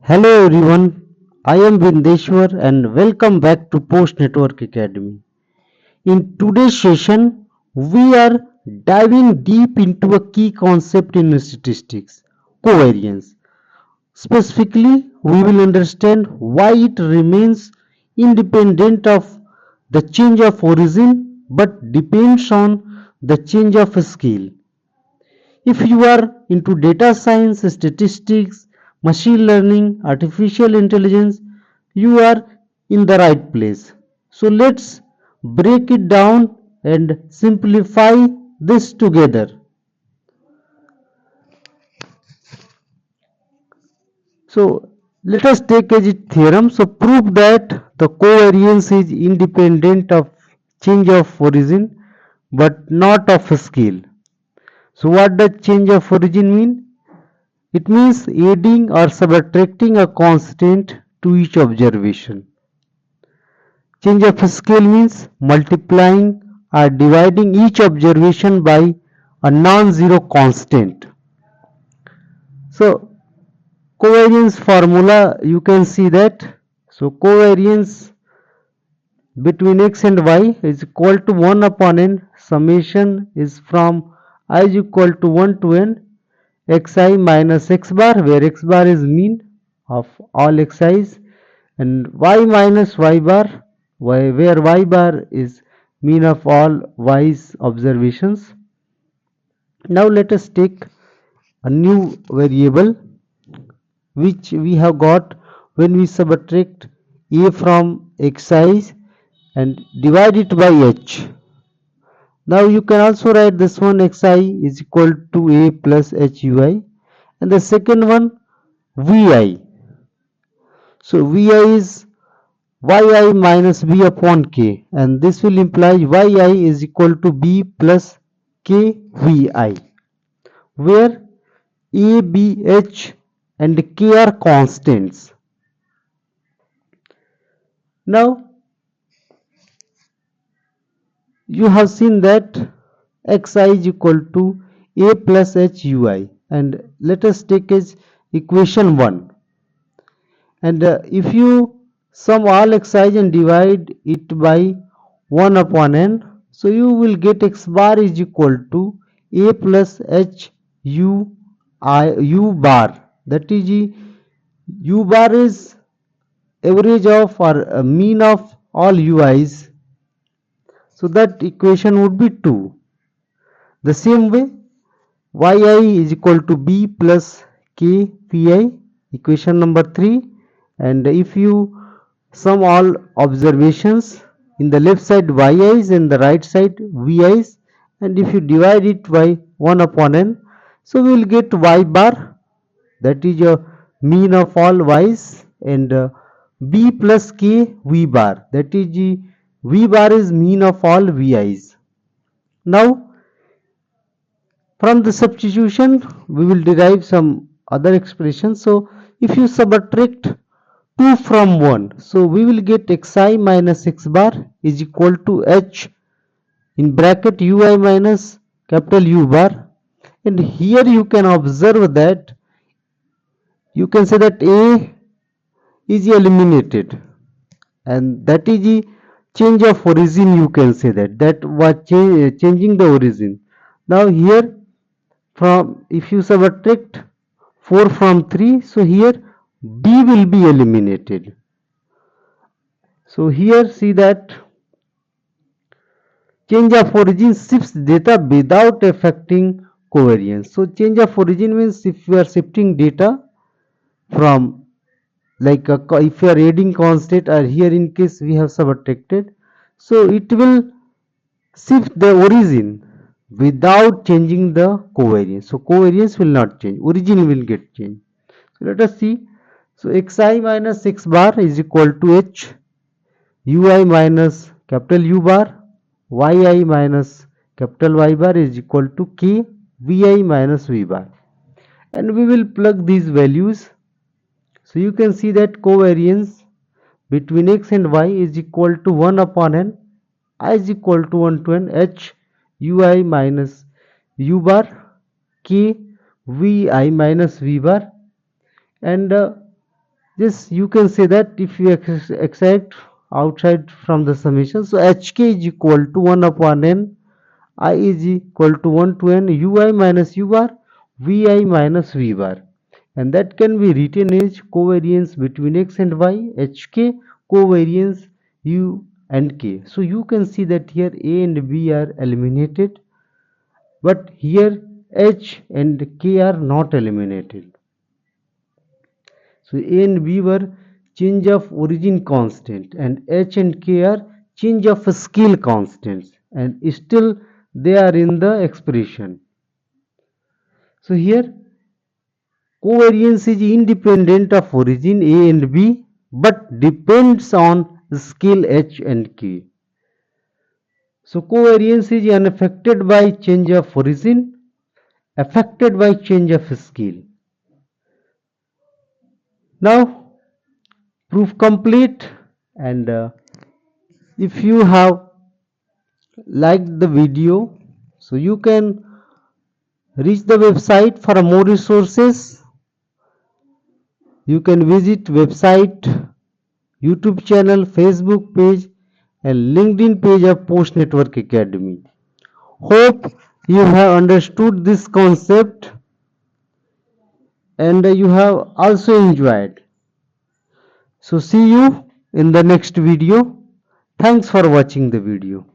Hello everyone, I am Vindeshwar and welcome back to PostNetwork Academy. In today's session, we are diving deep into a key concept in statistics, covariance. Specifically, we will understand why it remains independent of the change of origin but depends on the change of scale. If you are into data science, statistics, machine learning, artificial intelligence, you are in the right place. So let's break it down and simplify this together. So let us take as a theorem. So prove that the covariance is independent of change of origin but not of scale. So what does change of origin mean? It means adding or subtracting a constant to each observation. Change of scale means multiplying or dividing each observation by a non-zero constant. So covariance formula, you can see that. So covariance between x and y is equal to 1 upon n. Summation is from I is equal to 1 to n xi minus x bar, where x bar is mean of all xi's, and y minus y bar, where y bar is mean of all y's observations. Now let us take a new variable which we have got when we subtract a from xi and divide it by h. Now you can also write this one xi is equal to a plus hui, and the second one vi. So vi is yi minus b upon k, and this will imply yi is equal to b plus k vi, where a, b, h and k are constants. Now you have seen that xi is equal to a plus hui, and let us take as equation 1, and if you sum all xi's and divide it by 1 upon n, so you will get x bar is equal to a plus u bar, that is u bar is average of or mean of all ui's, so that equation would be 2. The same way yi is equal to b plus k pi, equation number 3, and if you sum all observations in the left side yi's and the right side vi's, and if you divide it by 1 upon n, so we will get y bar, that is your mean of all y's, and b plus k v bar, that is v bar is mean of all vi's. Now from the substitution we will derive some other expression. So if you subtract 2 from 1, so we will get xi minus x bar is equal to h in bracket ui minus capital U bar, and here you can observe that you can say that a is eliminated, and that is the change of origin. You can say that was changing the origin. Now here, from if you subtract 4 from 3, so here b will be eliminated. So here see that change of origin shifts data without affecting covariance. So change of origin means if you are shifting data from, like if you are adding constant, or here in case we have subtracted, so it will shift the origin without changing the covariance. So covariance will not change, origin will get changed. So let us see. So xi minus x bar is equal to h ui minus capital U bar, yi minus capital Y bar is equal to k vi minus v bar, and we will plug these values. So you can see that covariance between x and y is equal to 1 upon n, I is equal to 1 to n h ui minus u bar k vi minus v bar, and This you can say that if you extract outside from the summation, so hk is equal to 1 upon n, I is equal to 1 to n ui minus u bar, vi minus v bar, and that can be written as covariance between x and y, hk covariance u and k. So you can see that here a and b are eliminated, but here h and k are not eliminated. So A and B were change of origin constant, and H and K are change of scale constants, and still they are in the expression. So here covariance is independent of origin A and B but depends on scale H and K. So covariance is unaffected by change of origin, affected by change of scale. Now proof complete, and if you have liked the video, so you can reach the website for more resources. You can visit website, YouTube channel, Facebook page and LinkedIn page of PostNetwork Academy. Hope you have understood this concept and you have also enjoyed. So see you in the next video. Thanks for watching the video.